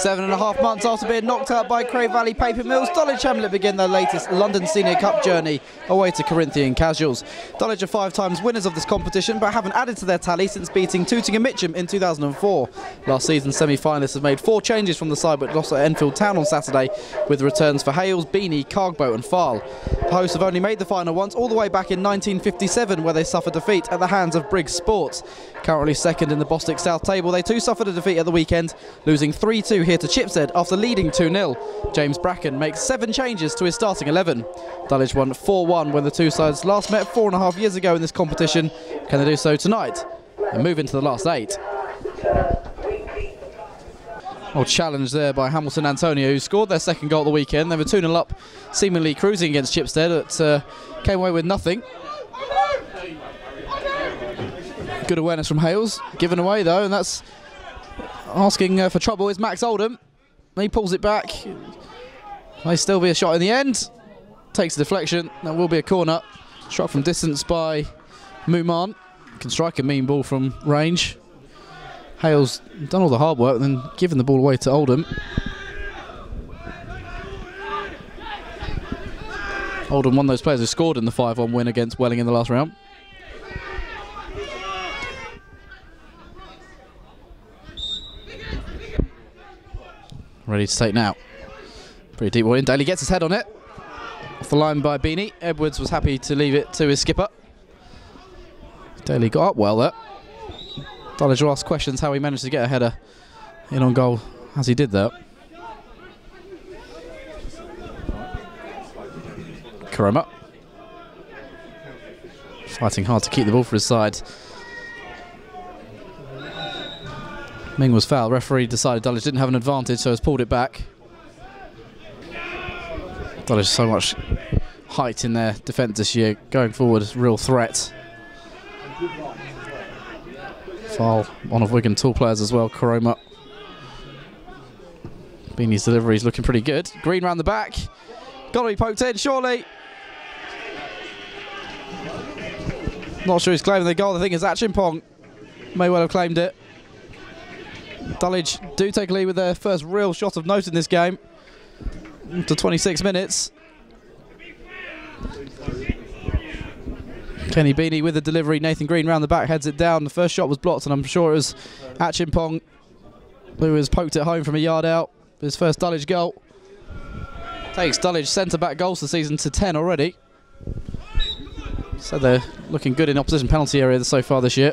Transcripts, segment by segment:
7.5 months after being knocked out by Cray Valley Paper Mills, Dulwich Hamlet begin their latest London Senior Cup journey away to Corinthian-Casuals. Dulwich are 5 times winners of this competition but haven't added to their tally since beating Tooting and Mitcham in 2004. Last season's semi-finalists have made 4 changes from the side but lost at Enfield Town on Saturday, with returns for Hales, Beanie, Cargboat and Faal. The hosts have only made the final once, all the way back in 1957 where they suffered defeat at the hands of Briggs Sports. Currently second in the Bostik South table, they too suffered a defeat at the weekend, losing 3-2 here to Chipstead after leading 2-0. James Bracken makes 7 changes to his starting 11. Dulwich won 4-1 when the two sides last met 4.5 years ago in this competition. Can they do so tonight and move into the last 8? Well, challenge there by Hamilton Antonio, who scored their second goal of the weekend. They were 2-0 up, seemingly cruising against Chipstead, but came away with nothing. Good awareness from Hales, given away though, and that's asking for trouble. Is Max Oldham. He pulls it back. May still be a shot in the end. Takes a deflection. That will be a corner. Struck from distance by Muman. Can strike a mean ball from range. Hales done all the hard work, then given the ball away to Oldham. Oldham, one of those players who scored in the 5-1 win against Welling in the last round. Ready to take now. Pretty deep ball in. Daly gets his head on it. Off the line by Beanie. Edwards was happy to leave it to his skipper. Daly got up well there. Dulwich will ask questions how he managed to get a header in on goal as he did that. Koroma. Fighting hard to keep the ball for his side. Ming was fouled. Referee decided Dulwich didn't have an advantage, so has pulled it back. Dulwich so much height in their defence this year. Going forward, real threat. Faal, one of Wigan tall players as well, Koroma. Beanie's delivery is looking pretty good. Green round the back. Got to be poked in, surely. Not sure he's claiming the goal. The thing is Acheampong may well have claimed it. Dulwich do take a lead with their first real shot of note in this game. To 26 minutes. Kenny Beanie with the delivery. Nathan Green round the back, heads it down. The first shot was blocked, and I'm sure it was Acheampong who has poked it home from a yard out. His first Dulwich goal. Takes Dulwich centre-back goals this season to 10 already. So they're looking good in opposition penalty area so far this year.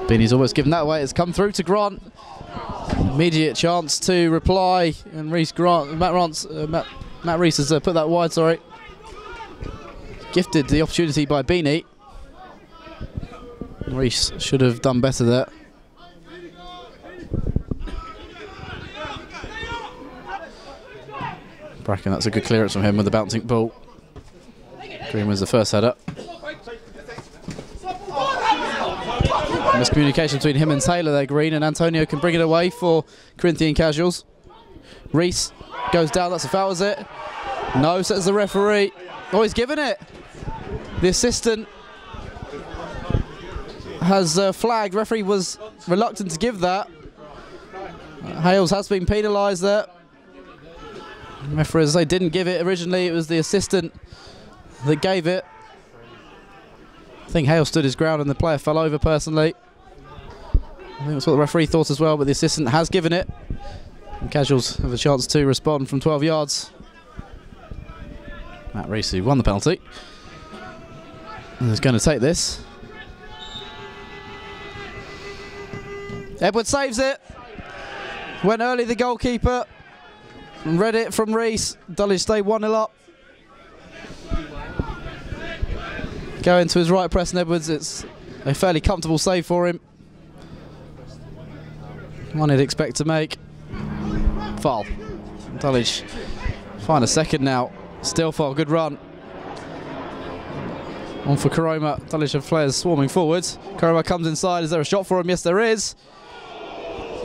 Beanie's almost given that away. It's come through to Grant. Immediate chance to reply, and Matt Reece has put that wide. Sorry, gifted the opportunity by Beanie. Reece should have done better there. Bracken, that's a good clearance from him with the bouncing ball. Green was the first header. Miscommunication between him and Taylor there, Green, and Antonio can bring it away for Corinthian-Casuals. Reece goes down, that's a foul, is it? No, says the referee. Oh, he's given it. The assistant has flagged. Referee was reluctant to give that. Hales has been penalised there. Referee, as they didn't give it originally, it was the assistant that gave it. I think Hale stood his ground and the player fell over personally. I think that's what the referee thought as well, but the assistant has given it. And Casuals have a chance to respond from 12 yards. Matt Reece, who won the penalty, and is going to take this. Edwards saves it. Went early, the goalkeeper. And read it from Reece. Dulwich stay 1-0 up. Going to his right, Preston Edwards. It's a fairly comfortable save for him. One he'd expect to make. Faal. Dulwich find a second now. Still Faal, good run. On for Koroma. Dulwich have players swarming forwards. Koroma comes inside. Is there a shot for him? Yes, there is.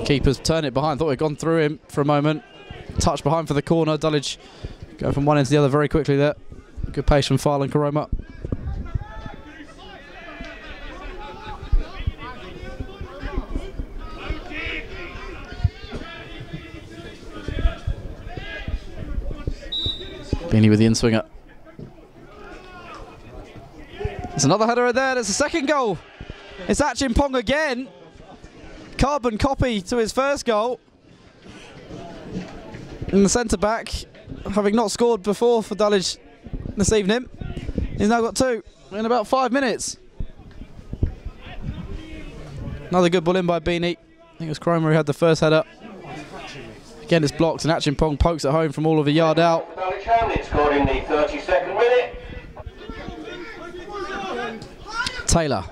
Keeper's turned it behind. Thought we'd gone through him for a moment. Touch behind for the corner. Dulwich go from one end to the other very quickly there. Good pace from Faal and Koroma. Beanie with the in-swinger. There's another header there. There's a second goal. It's Acheampong again. Carbon copy to his first goal. And the centre-back, having not scored before for Dulwich this evening, he's now got 2 in about 5 minutes. Another good ball in by Beanie. I think it was Koroma who had the first header. Again, it's blocked, and Acheampong pokes it home from all of a yard out. Dulwich Hamlet scored in the 32nd minute. Taylor.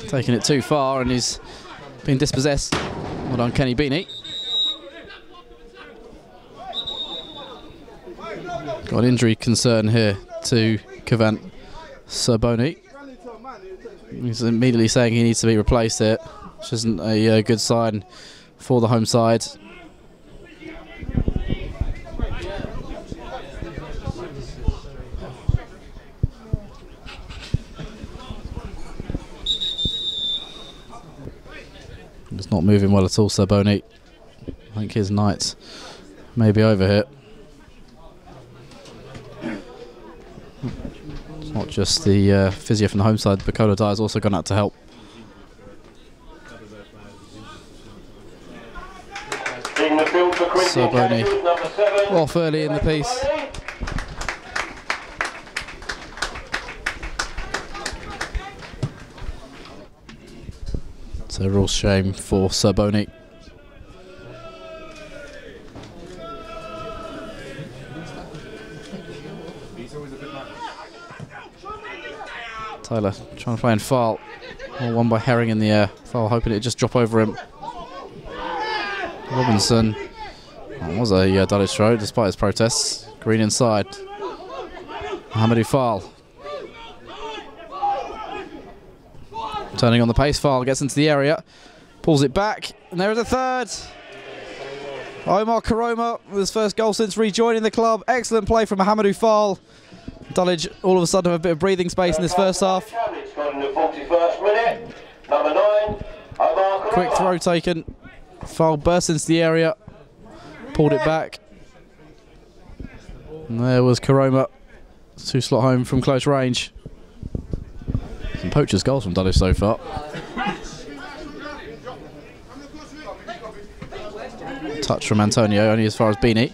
Taking it too far, and he's been dispossessed. Well done, Kenny Beanie. Got an injury concern here to Cavant Serboni. He's immediately saying he needs to be replaced here, which isn't a good sign for the home side. It's not moving well at all, Serboni. I think his night may be over here. It's not just the physio from the home side, Bacola Dye has also gone out to help. Serboni off early in the piece. It's a real shame for Serboni. Taylor trying to find Faal. Well, one by Herring in the air. Faal hoping it'd just drop over him. Robinson. That was a Dulwich throw despite his protests. Green inside. Muhammadu Faal. Turning on the pace, Faal gets into the area, pulls it back, and there is a third. Omar Koroma with his first goal since rejoining the club. Excellent play from Muhammadu Faal. Dulwich all of a sudden have a bit of breathing space in this first half. Quick throw taken. Faal burst into the area, pulled it back. And there was Koroma, 2-slot home from close range. Some poachers' goals from Dulwich so far. Touch from Antonio, only as far as Beanie.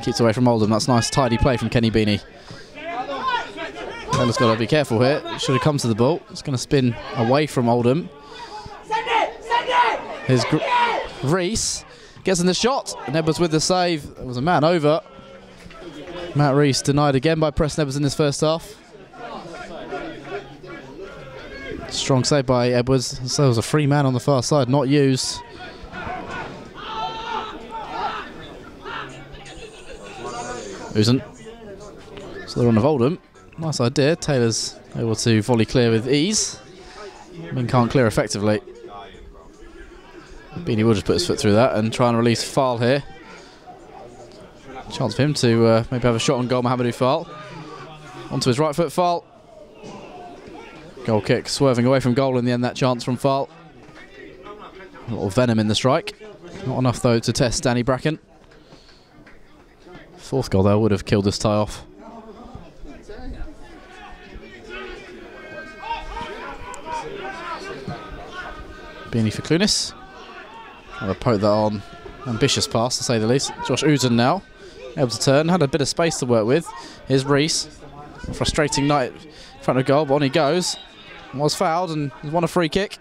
Keeps away from Oldham. That's nice, tidy play from Kenny Beanie. Taylor's got to be careful here. He should have come to the ball. It's going to spin away from Oldham. Here's Reece. Gets in the shot. And Edwards with the save. There was a man over. Matt Reece denied again by Preston Edwards in this first half. Strong save by Edwards. So there was a free man on the far side, not used. Uzun. So they're on of Oldham. Nice idea. Taylor's able to volley clear with ease. Min can't clear effectively. Beanie will just put his foot through that and try and release Faal here. Chance for him to maybe have a shot on goal, Muhammadu Faal. Onto his right foot, Faal. Goal kick, swerving away from goal in the end, that chance from Faal. A little venom in the strike. Not enough, though, to test Danny Bracken. Fourth goal, though, would have killed this tie off. Beanie for Clunis. I'll poke that on. Ambitious pass, to say the least. Josh Uzun now. Able to turn, had a bit of space to work with. Here's Reece. Frustrating night in front of goal, but on he goes. Was fouled and won a free kick.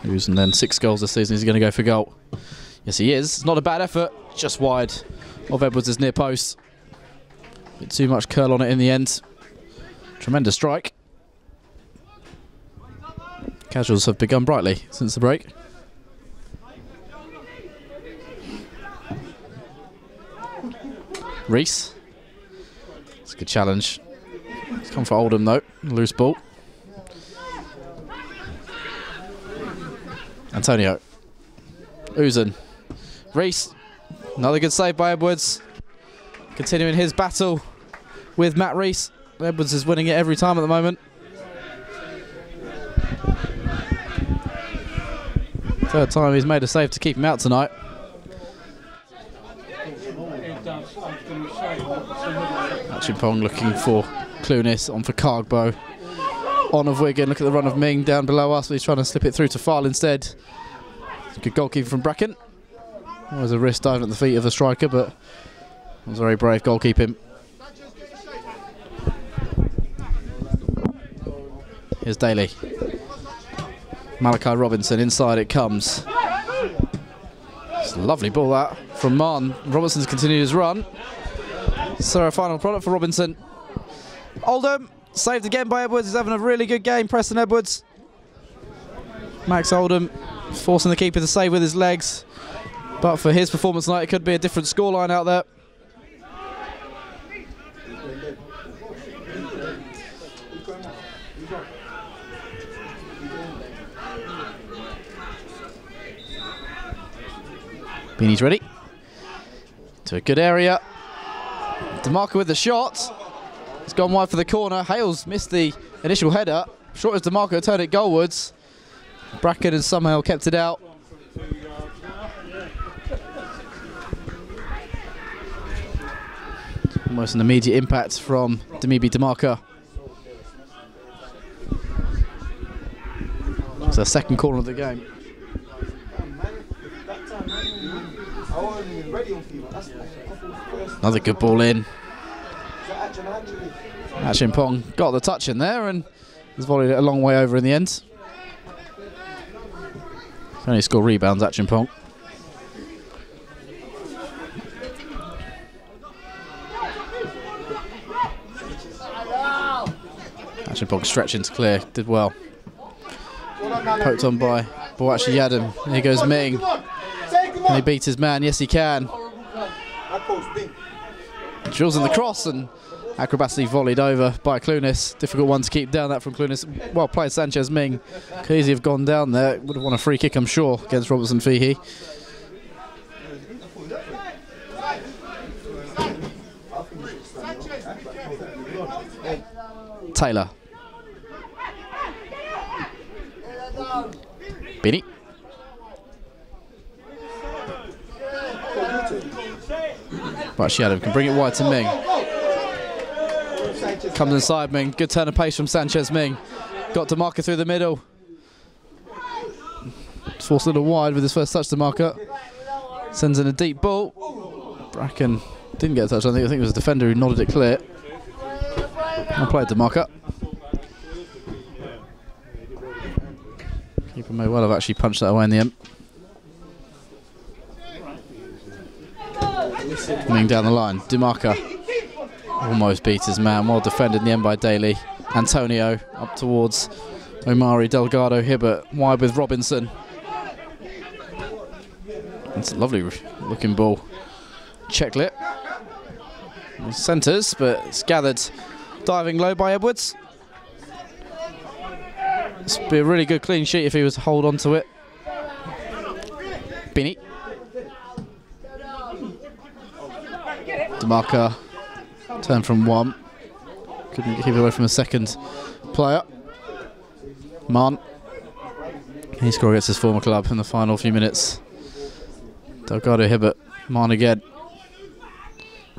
Uzun then 6 goals this season. He's going to go for goal. Yes, he is. It's not a bad effort. Just wide of Edwards' near post. Bit too much curl on it in the end. Tremendous strike. Casuals have begun brightly since the break. Reece. It's a good challenge. It's come for Oldham though. Loose ball. Antonio. Uzun. Reece. Another good save by Edwards. Continuing his battle with Matt Reece. Edwards is winning it every time at the moment. Third time he's made a save to keep him out tonight. Acheampong looking for Clunis, on for Cargbo. On of Wigan, look at the run of Ming down below us, but he's trying to slip it through to Faal instead. Good goalkeeping from Bracken. There was a wrist diving at the feet of the striker, but it was very brave goalkeeping. Here's Daly. Malachi Robinson, inside it comes. It's a lovely ball that from Martin. Robinson's continued his run. So a final product for Robinson. Oldham, saved again by Edwards. He's having a really good game, Preston Edwards. Max Oldham forcing the keeper to save with his legs. But for his performance tonight, it could be a different scoreline out there. Beanie's ready. To a good area. DeMarco with the shot. It's gone wide for the corner. Hales missed the initial header. Short as DeMarco turned it goalwards. Bracken has somehow kept it out. Almost an immediate impact from Demibi DeMarco. It's the second corner of the game. Another good ball in. Acheampong got the touch in there and has volleyed it a long way over in the end. Can only score rebounds, Acheampong. Acheampong stretching to clear, did well. Poked on by Boachi Yadam. Here goes Ming. Can he beat his man? Yes, he can. Drills in the cross and acrobatically volleyed over by Clunis. Difficult one to keep down, that from Clunis. Well played, Sanchez Ming. Could easily have gone down there. Would have won a free kick, I'm sure, against Robertson Feehee. Taylor. Beanie. But Adam can bring it wide to Ming. Comes inside Ming. Good turn of pace from Sanchez Ming. Got DeMarco through the middle. Forced a little wide with his first touch, DeMarco. Sends in a deep ball. Bracken didn't get a touch. I think it was a defender who nodded it clear. Well played, DeMarco. Keeper may well have actually punched that away in the end. Coming down the line, DeMarco almost beat his man. Well defended in the end by Daly. Antonio up towards Omari Delgado Hibbert, wide with Robinson. It's a lovely looking ball. Checklet. Centres, but it's gathered diving low by Edwards. This would be a really good clean sheet if he was to hold on to it. Beanie. DeMarco turned from one. Couldn't keep it away from a second player. Marn. He scored against his former club in the final few minutes. Delgado Hibbert. Marn again.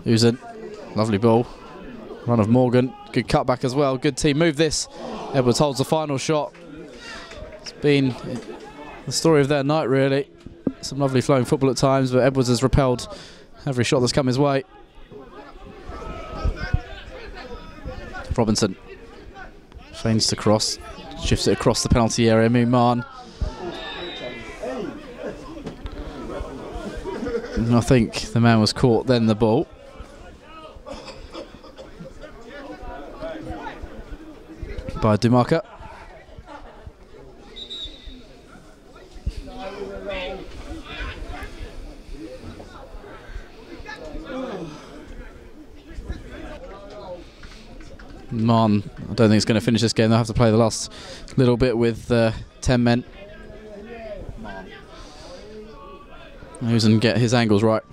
Uzun. Lovely ball. Run of Morgan. Good cutback as well. Good team move this. Edwards holds the final shot. It's been the story of their night, really. Some lovely flowing football at times, but Edwards has repelled every shot that's come his way. Robinson feigns to cross, shifts it across the penalty area. Muman. And I think the man was caught, then the ball. By DeMarco. Marn, I don't think he's going to finish this game. They'll have to play the last little bit with 10 men. Uzun get his angles right.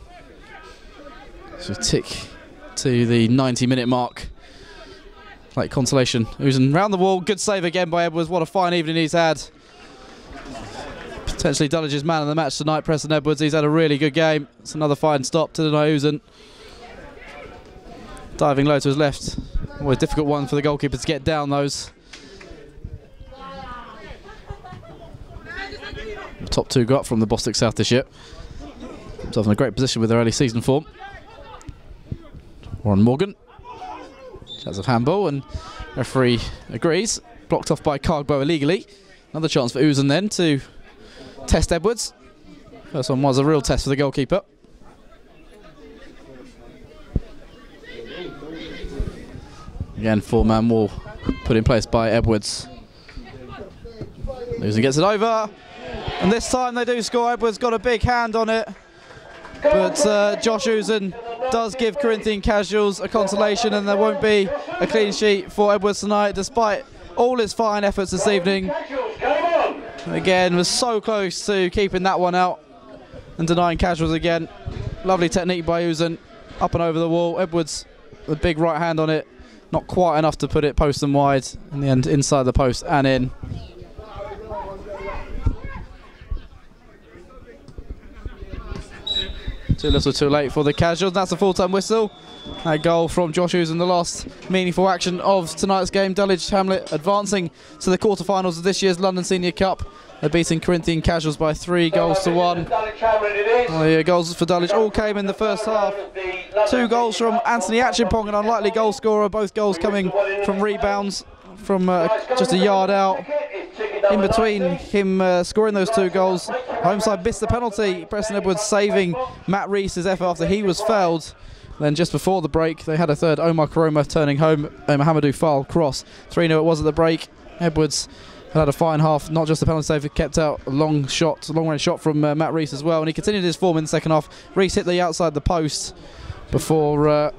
So tick to the 90-minute mark. Like consolation. Uzun round the wall. Good save again by Edwards. What a fine evening he's had. Potentially Dulwich's man of the match tonight, Preston Edwards. He's had a really good game. It's another fine stop to deny Uzun. Diving low to his left. Always a difficult one for the goalkeeper to get down those. The top two got from the Bostik South this year. Himself in a great position with their early season form. Warren Morgan. Chance of handball, and referee agrees. Blocked off by Cargbo illegally. Another chance for Uzun then to test Edwards. First one was a real test for the goalkeeper. Again, four-man wall put in place by Edwards. Uzun gets it over, and this time they do score. Edwards got a big hand on it, but Josh Uzun does give Corinthian-Casuals a consolation, and there won't be a clean sheet for Edwards tonight, despite all his fine efforts this evening. Again, was so close to keeping that one out and denying Casuals again. Lovely technique by Uzun, up and over the wall. Edwards with a big right hand on it, not quite enough to put it post and wide. In the end, inside the post and in. Too little too late for the Casuals. That's a full-time whistle. That goal from Josh Uzun, the last meaningful action of tonight's game. Dulwich Hamlet advancing to the quarterfinals of this year's London Senior Cup. They're beating Corinthian-Casuals by 3 goals to 1. The goals for Dulwich all came in the first half. 2 goals from Anthony Acheampong, an unlikely goal scorer. Both goals coming from rebounds from just a yard out. In between him scoring those 2 goals, home side missed the penalty. Preston Edwards saving Matt Reece's effort after he was fouled. Then just before the break, they had a third. Omar Koroma turning home a Muhammadu Faal cross. 3-0 it was at the break. Edwards had a fine half, not just the penalty save, he kept out a long range shot from Matt Reece as well, and he continued his form in the second half. Reece hit the outside the post before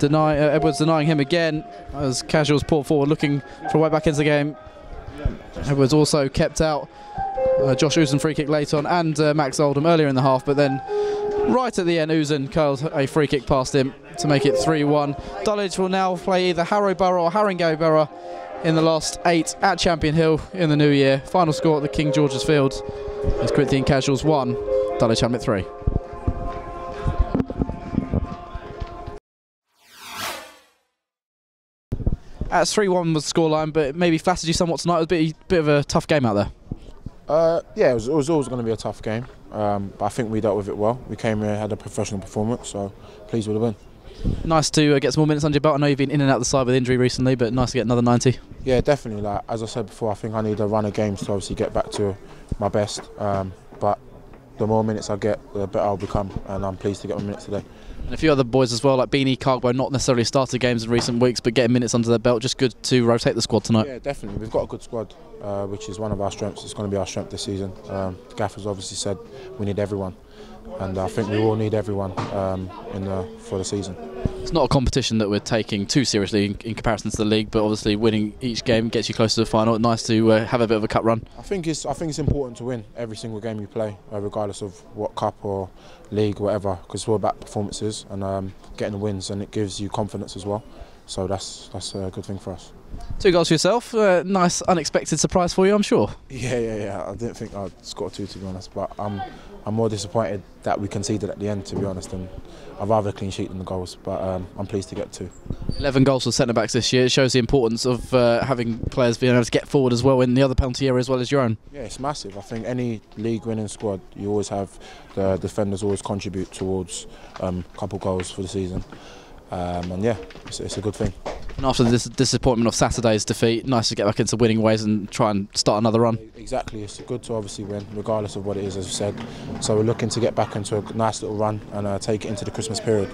Edwards denying him again as Casuals poured forward looking for a way back into the game. Edwards also kept out Josh Uzun free kick late on, and Max Oldham earlier in the half, but then right at the end Uzun curled a free kick past him to make it 3-1. Dulwich will now play either Harrow Borough or Haringey Borough in the last 8 at Champion Hill in the new year. Final score at the King George's Field is Corinthian-Casuals 1, Dulwich Hamlet 3. That's 3-1 was the scoreline, but it maybe flattered you somewhat tonight. It was a bit of a tough game out there. Yeah, it was always going to be a tough game, but I think we dealt with it well. We came here, had a professional performance, so pleased with the win. Nice to get some more minutes under your belt. I know you've been in and out of the side with injury recently, but nice to get another 90. Yeah, definitely. Like as I said before, I think I need a run of games to obviously get back to my best. But the more minutes I get, the better I'll become, and I'm pleased to get my minutes today. And a few other boys as well, like Beanie, Cargbo, not necessarily started games in recent weeks, but getting minutes under their belt. Just good to rotate the squad tonight. Yeah, definitely. We've got a good squad, which is one of our strengths. It's going to be our strength this season. The Gaffers obviously said we need everyone, and I think we all need everyone for the season. It's not a competition that we're taking too seriously in comparison to the league, but obviously winning each game gets you close to the final. Nice to have a bit of a cup run. I think it's important to win every single game you play, regardless of what cup or league, whatever, because it's all about performances and getting the wins, and it gives you confidence as well. So that's a good thing for us. 2 goals for yourself. Nice unexpected surprise for you, I'm sure. Yeah. I didn't think I'd score 2, to be honest, but I'm more disappointed that we conceded at the end, to be honest, and I'd rather a clean sheet than the goals, but I'm pleased to get 2. 11 goals for centre-backs this year. It shows the importance of having players being able to get forward as well in the other penalty area as well as your own. Yeah, it's massive. I think any league-winning squad, you always have the defenders always contribute towards a couple goals for the season, and yeah, it's a good thing. And after this disappointment of Saturday's defeat, nice to get back into winning ways and try and start another run. Exactly, it's good to obviously win, regardless of what it is, as you said. So we're looking to get back into a nice little run and take it into the Christmas period.